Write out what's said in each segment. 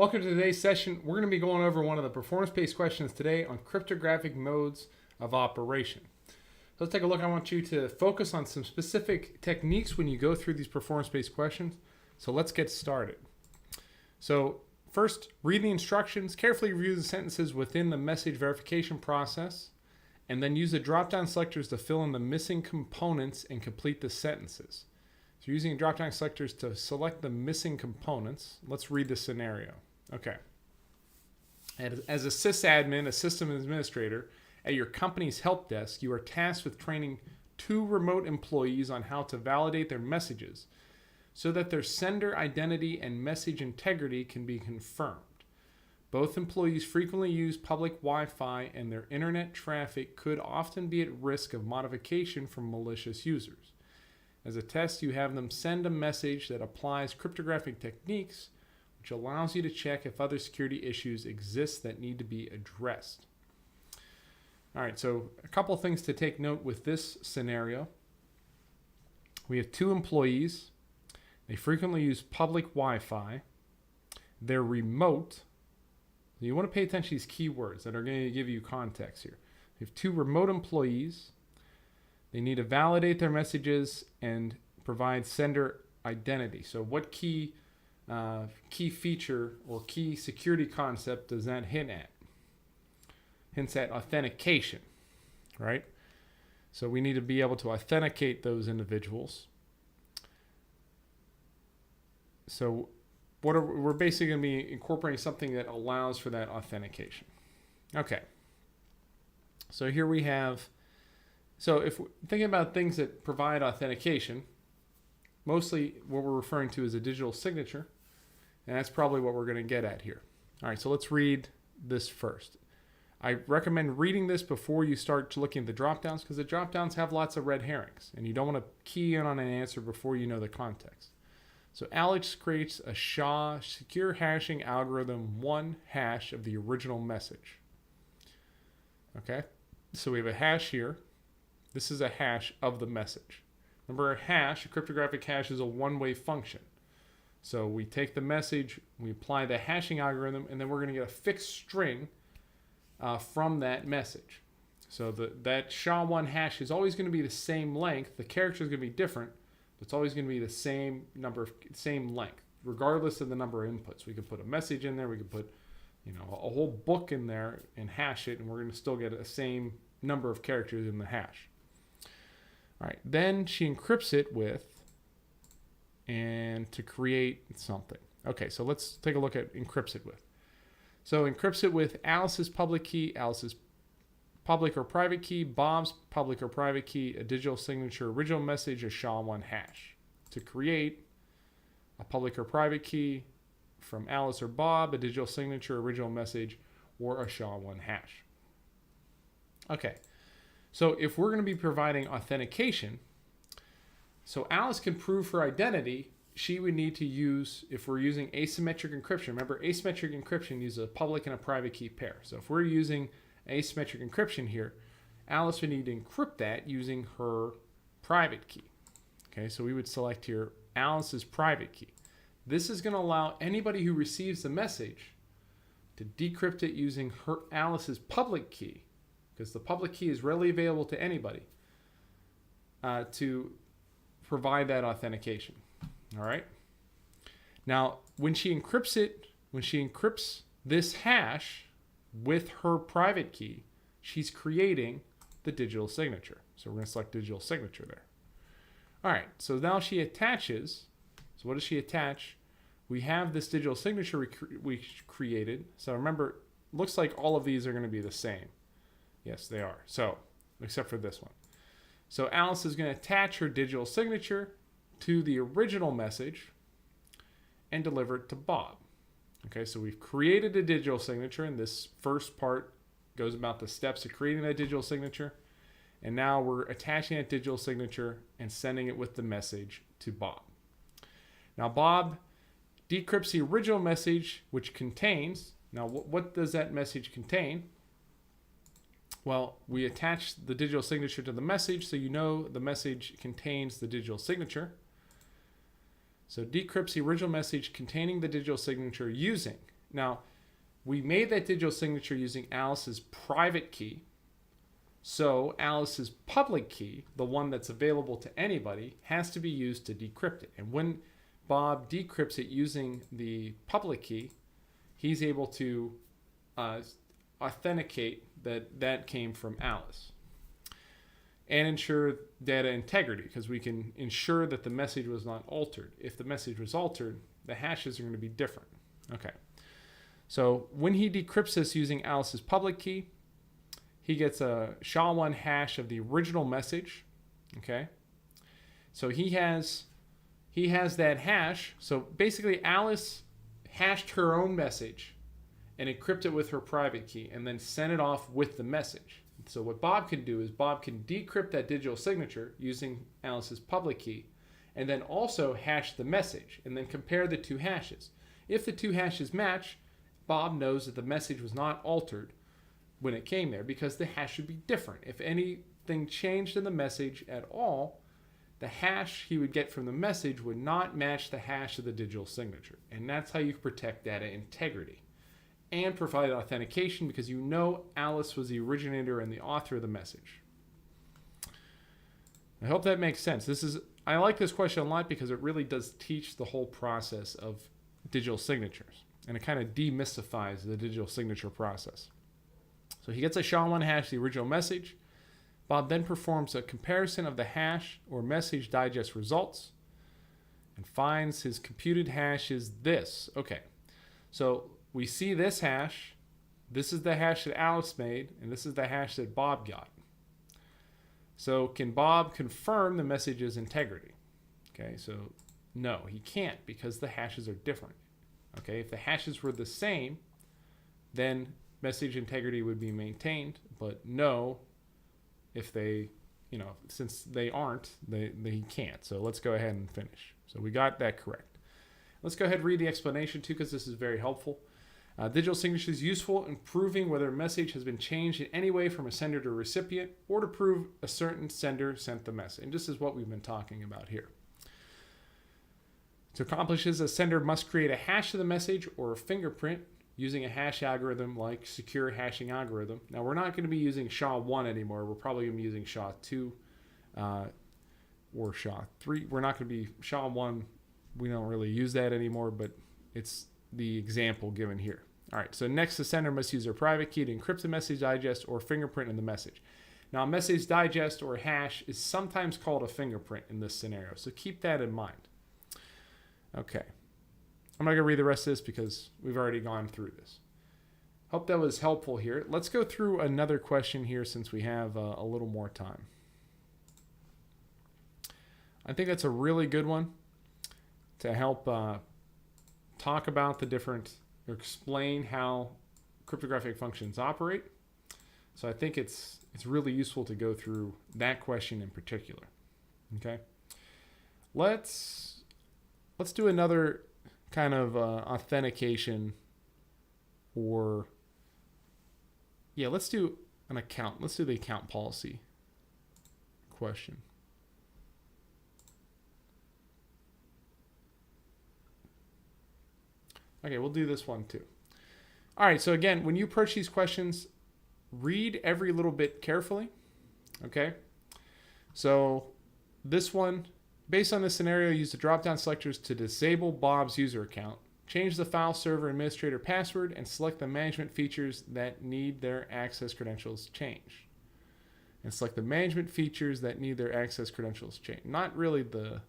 Welcome to today's session. We're going to be going over one of the performance-based questions today on cryptographic modes of operation. So let's take a look. I want you to focus on some specific techniques when you go through these performance-based questions. So let's get started. So first, read the instructions, carefully review the sentences within the message verification process, and then use the drop-down selectors to fill in the missing components and complete the sentences. So using drop-down selectors to select the missing components. Let's read the scenario. Okay. As a sysadmin, a system administrator, at your company's help desk, you are tasked with training 2 remote employees on how to validate their messages so that their sender identity and message integrity can be confirmed. Both employees frequently use public Wi-Fi, and their internet traffic could often be at risk of modification from malicious users. As a test, you have them send a message that applies cryptographic techniques, which allows you to check if other security issues exist that need to be addressed. All right, so a couple things to take note with this scenario. We have 2 employees. They frequently use public Wi-Fi. They're remote. You want to pay attention to these keywords that are going to give you context here. We have 2 remote employees. They need to validate their messages and provide sender identity. So what key feature or key security concept does that hint at? Hints at authentication, right? So we need to be able to authenticate those individuals. So we're basically going to be incorporating something that allows for that authentication. Okay. So here we have, so if we're thinking about things that provide authentication, mostly what we're referring to is a digital signature, and that's probably what we're going to get at here. All right, so let's read this first. I recommend reading this before you start looking at the drop-downs, because the drop-downs have lots of red herrings, and you don't want to key in on an answer before you know the context. So Alex creates a SHA secure hashing algorithm 1 hash of the original message. Okay, so we have a hash here. This is a hash of the message. Remember, a hash, a cryptographic hash, is a one-way function. So we take the message, we apply the hashing algorithm, and then we're going to get a fixed string from that message. So that SHA-1 hash is always going to be the same length. The character is going to be different, but it's always going to be the same same length, regardless of the number of inputs. We could put a message in there, we could put, a whole book in there and hash it, and we're going to still get the same number of characters in the hash. All right, then she encrypts it with, and to create something. Okay, so let's take a look at encrypts it with. So encrypts it with Alice's public key, Alice's public or private key, Bob's public or private key, a digital signature, original message, a SHA-1 hash. To create a public or private key from Alice or Bob, a digital signature, original message, or a SHA-1 hash. Okay. So if we're going to be providing authentication, so Alice can prove her identity, she would need to use, if we're using asymmetric encryption, remember asymmetric encryption uses a public and a private key pair. So if we're using asymmetric encryption here, Alice would need to encrypt that using her private key. Okay, so we would select here Alice's private key. This is going to allow anybody who receives the message to decrypt it using Alice's public key, because the public key is readily available to anybody, to provide that authentication. All right. Now, when she encrypts this hash with her private key, she's creating the digital signature. So we're going to select digital signature there. All right. So now she attaches. So what does she attach? We have this digital signature we created. So remember, looks like all of these are going to be the same. Yes, they are. So, except for this one. So Alice is going to attach her digital signature to the original message and deliver it to Bob. Okay, so we've created a digital signature, and this first part goes about the steps of creating that digital signature. And now we're attaching that digital signature and sending it with the message to Bob. Now Bob decrypts the original message, which contains, now what does that message contain? Well, we attach the digital signature to the message, so you know the message contains the digital signature. So decrypts the original message containing the digital signature using Now, we made that digital signature using Alice's private key. So Alice's public key, the one that's available to anybody, has to be used to decrypt it. And when Bob decrypts it using the public key, he's able to authenticate that came from Alice. And ensure data integrity, because we can ensure that the message was not altered. If the message was altered, the hashes are going to be different. Okay. So when he decrypts this using Alice's public key, he gets a SHA-1 hash of the original message. Okay. So he has that hash. So basically Alice hashed her own message and encrypted it with her private key and then sent it off with the message. So what Bob can do is Bob can decrypt that digital signature using Alice's public key and then also hash the message and then compare the two hashes. If the two hashes match, Bob knows that the message was not altered when it came there because the hash should be different. If anything changed in the message at all, the hash he would get from the message would not match the hash of the digital signature. And that's how you protect data integrity and provide authentication because you know Alice was the originator and the author of the message. I hope that makes sense. I like this question a lot because it really does teach the whole process of digital signatures, and it kind of demystifies the digital signature process. So he gets a SHA-1 hash, the original message. Bob then performs a comparison of the hash or message digest results and finds his computed hash is this. Okay, so we see this hash. This is the hash that Alice made, and this is the hash that Bob got. So can Bob confirm the message's integrity? Okay, so no, he can't because the hashes are different. Okay, if the hashes were the same, then message integrity would be maintained, but no, if they, since they aren't, he can't. So let's go ahead and finish. So we got that correct. Let's go ahead and read the explanation too, because this is very helpful. Digital signature is useful in proving whether a message has been changed in any way from a sender to a recipient or to prove a certain sender sent the message. And this is what we've been talking about here. To accomplish this, a sender must create a hash of the message or a fingerprint using a hash algorithm like secure hashing algorithm. Now, we're not going to be using SHA-1 anymore. We're probably going to be using SHA-2 or SHA-3. We're not going to be SHA-1. We don't really use that anymore, but it's the example given here. All right, so next, the sender must use their private key to encrypt the message digest or fingerprint in the message. Now, a message digest or hash is sometimes called a fingerprint in this scenario, so keep that in mind. Okay, I'm not going to read the rest of this because we've already gone through this. Hope that was helpful here. Let's go through another question here since we have a little more time. I think that's a really good one to help talk about the different, or explain how cryptographic functions operate. So I think it's really useful to go through that question in particular. Okay, let's do another kind of authentication, or let's do an account. Let's do the account policy question. Okay, we'll do this one too. All right, so again, when you approach these questions, read every little bit carefully, okay? So this one, based on this scenario, use the drop-down selectors to disable Bob's user account, change the file server administrator password, and select the management features that need their access credentials changed. And select the management features that need their access credentials changed. Not really the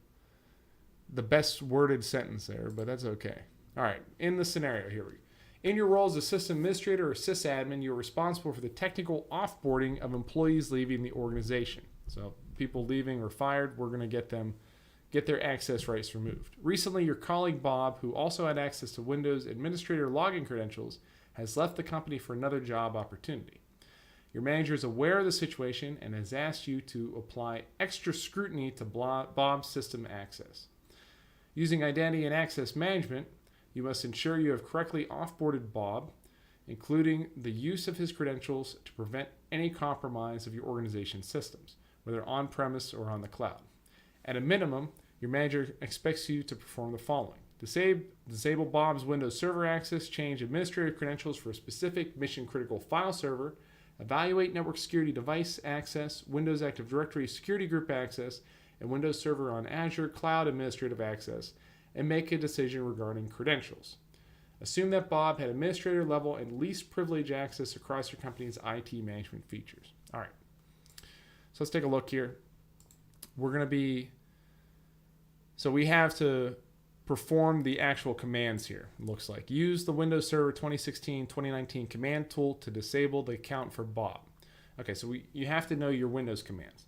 best worded sentence there, but that's okay. All right, in the scenario, here we go. In your role as a system administrator or sysadmin, you're responsible for the technical offboarding of employees leaving the organization. So people leaving or fired, we're going to get their access rights removed. Recently, your colleague Bob, who also had access to Windows administrator login credentials, has left the company for another job opportunity. Your manager is aware of the situation and has asked you to apply extra scrutiny to Bob's system access. Using identity and access management, you must ensure you have correctly offboarded Bob, including the use of his credentials to prevent any compromise of your organization's systems, whether on-premise or on the cloud. At a minimum, your manager expects you to perform the following: Disable Bob's Windows Server access, change administrator credentials for a specific mission-critical file server, evaluate network security device access, Windows Active Directory security group access, and Windows Server on Azure Cloud administrative access, and make a decision regarding credentials. Assume that Bob had administrator level and least privilege access across your company's IT management features. All right. So let's take a look here. So we have to perform the actual commands here. It looks like use the Windows Server 2016-2019 command tool to disable the account for Bob. Okay, so you have to know your Windows commands.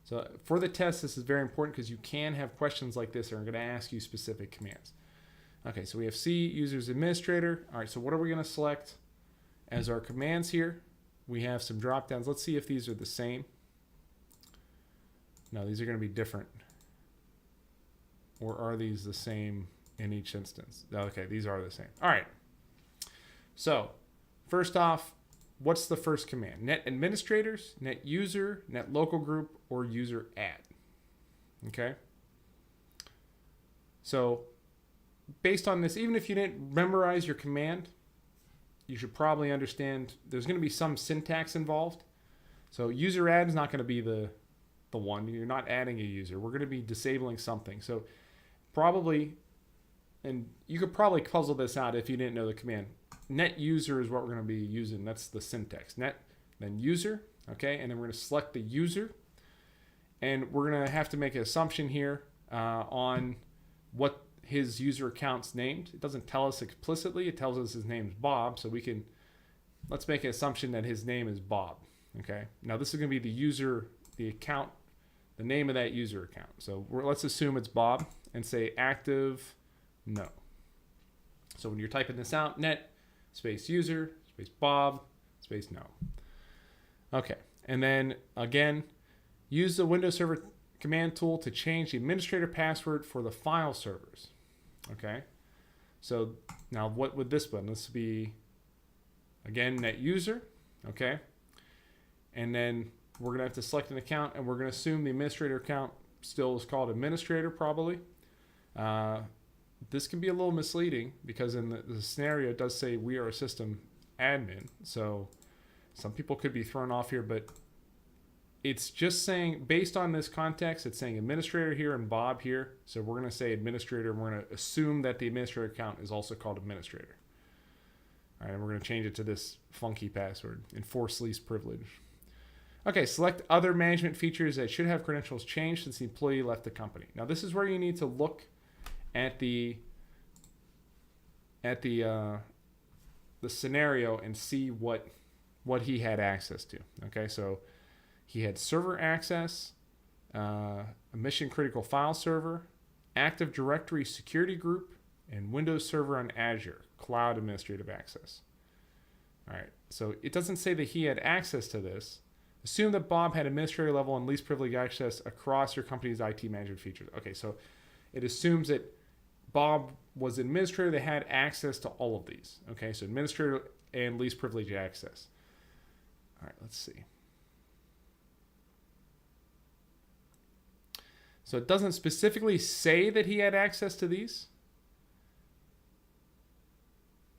So for the test, this is very important because you can have questions like this that are going to ask you specific commands. Okay, so we have C, users administrator. All right, so what are we going to select as our commands here? We have some drop downs. Let's see if these are the same. No, these are going to be different. Or are these the same in each instance? Okay, these are the same. All right. So first off, what's the first command? Net administrators, net user, net local group, or user add. Okay. So based on this, even if you didn't memorize your command, you should probably understand there's going to be some syntax involved. So user add is not going to be the one. You're not adding a user. We're going to be disabling something. So probably, and you could probably puzzle this out if you didn't know the command. Net user is what we're going to be using. That's the syntax. Net, then user, okay? And then we're going to select the user. And we're going to have to make an assumption here on what his user account's named. It doesn't tell us explicitly. It tells us his name's Bob. So let's make an assumption that his name is Bob, okay? Now this is going to be the user, the account, the name of that user account. So let's assume it's Bob and say active no. So when you're typing this out, net space user space Bob space no. Okay, and then again, use the Windows Server command tool to change the administrator password for the file servers. Okay, so now what would this button? This would be again net user. Okay, and then we're going to have to select an account, and we're going to assume the administrator account still is called administrator probably. This can be a little misleading because in the scenario it does say we are a system admin. So some people could be thrown off here, but it's just saying, based on this context, it's saying administrator here and Bob here. So we're going to say administrator, and we're going to assume that the administrator account is also called administrator. All right, and we're going to change it to this funky password, enforce least privilege. Okay, select other management features that should have credentials changed since the employee left the company. Now this is where you need to look at the scenario and see what he had access to. Okay, so he had server access, a mission critical file server, Active Directory security group, and Windows Server on Azure cloud administrative access. All right, so it doesn't say that he had access to this. Assume that Bob had administrator level and least privilege access across your company's IT management features. Okay, so it assumes that Bob was administrator that had access to all of these. Okay, so administrator and least privilege access. All right, let's see. So it doesn't specifically say that he had access to these,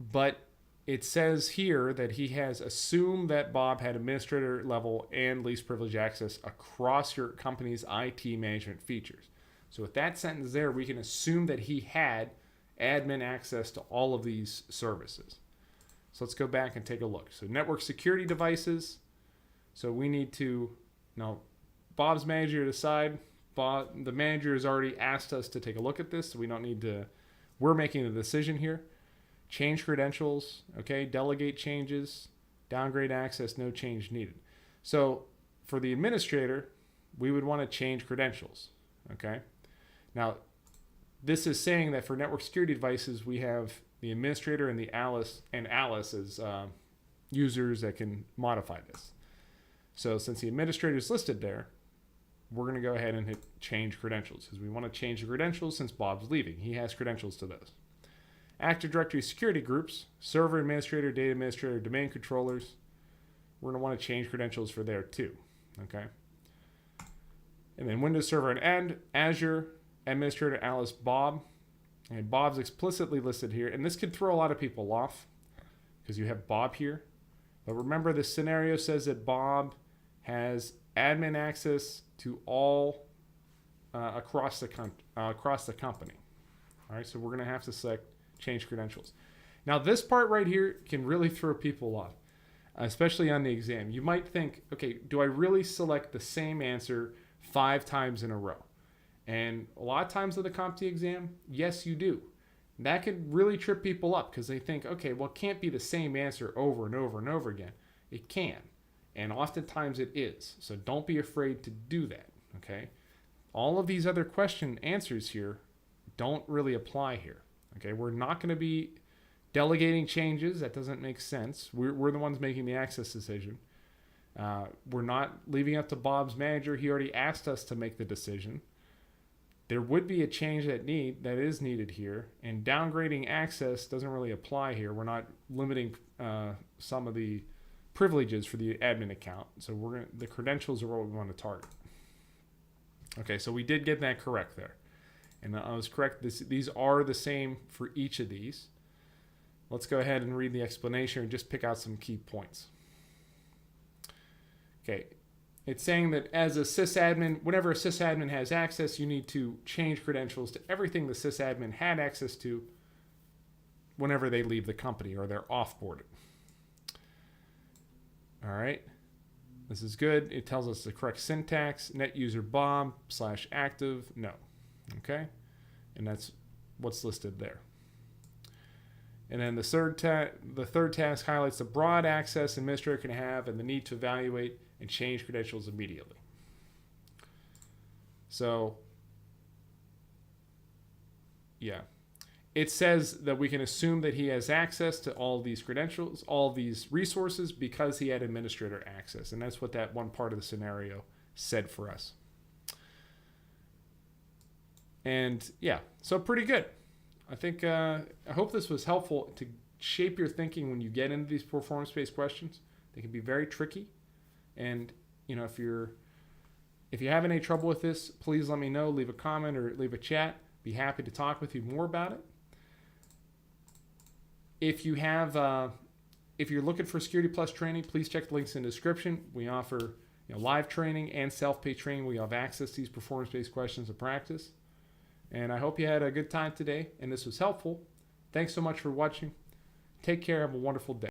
but it says here that he has assumed that Bob had administrator level and least privilege access across your company's IT management features. So with that sentence there, we can assume that he had admin access to all of these services. So let's go back and take a look. So network security devices. So we need to, now Bob's manager decide. The manager has already asked us to take a look at this, so we don't need to, we're making the decision here. Change credentials, okay, delegate changes, downgrade access, no change needed. So for the administrator, we would want to change credentials, okay? Now, this is saying that for network security devices, we have the administrator and Alice as users that can modify this. So since the administrator is listed there, we're going to go ahead and hit change credentials because we want to change the credentials since Bob's leaving. He has credentials to those. Active Directory security groups, server administrator, data administrator, domain controllers. We're going to want to change credentials for there too. Okay. And then Windows Server and Azure, administrator Alice Bob. And Bob's explicitly listed here, and this could throw a lot of people off because you have Bob here. But remember, this scenario says that Bob has admin access to all across the company. All right, so we're going to have to select change credentials. Now, this part right here can really throw people off, especially on the exam. You might think, okay, do I really select the same answer 5 times in a row? And a lot of times with the CompTIA exam, yes, you do. That could really trip people up because they think, okay, well, it can't be the same answer over and over and over again. It can, and oftentimes it is. So don't be afraid to do that, okay? All of these other question answers here don't really apply here, okay? We're not going to be delegating changes. That doesn't make sense. We're the ones making the access decision. We're not leaving it up to Bob's manager. He already asked us to make the decision. There would be a change that is needed here, and downgrading access doesn't really apply here. We're not limiting some of the privileges for the admin account. So the credentials are what we want to target. Okay, so we did get that correct there. And I was correct. These are the same for each of these. Let's go ahead and read the explanation and just pick out some key points. Okay, it's saying that as a sysadmin, whenever a sysadmin has access, you need to change credentials to everything the sysadmin had access to whenever they leave the company or they're offboarded. All right, this is good. It tells us the correct syntax: net user Bob / active no. Okay, and that's what's listed there. And then the third task highlights the broad access administrator can have and the need to evaluate and change credentials immediately. So, yeah. It says that we can assume that he has access to all these credentials, all these resources, because he had administrator access. And that's what that one part of the scenario said for us. And yeah, so pretty good. I think I hope this was helpful to shape your thinking when you get into these performance-based questions. They can be very tricky, and you know, if you're having any trouble with this, please let me know. Leave a comment or leave a chat. Be happy to talk with you more about it. If you have, if you're looking for Security Plus training, please check the links in the description. We offer live training and self-paced training. We have access to these performance-based questions to practice. And I hope you had a good time today and this was helpful. Thanks so much for watching. Take care. Have a wonderful day.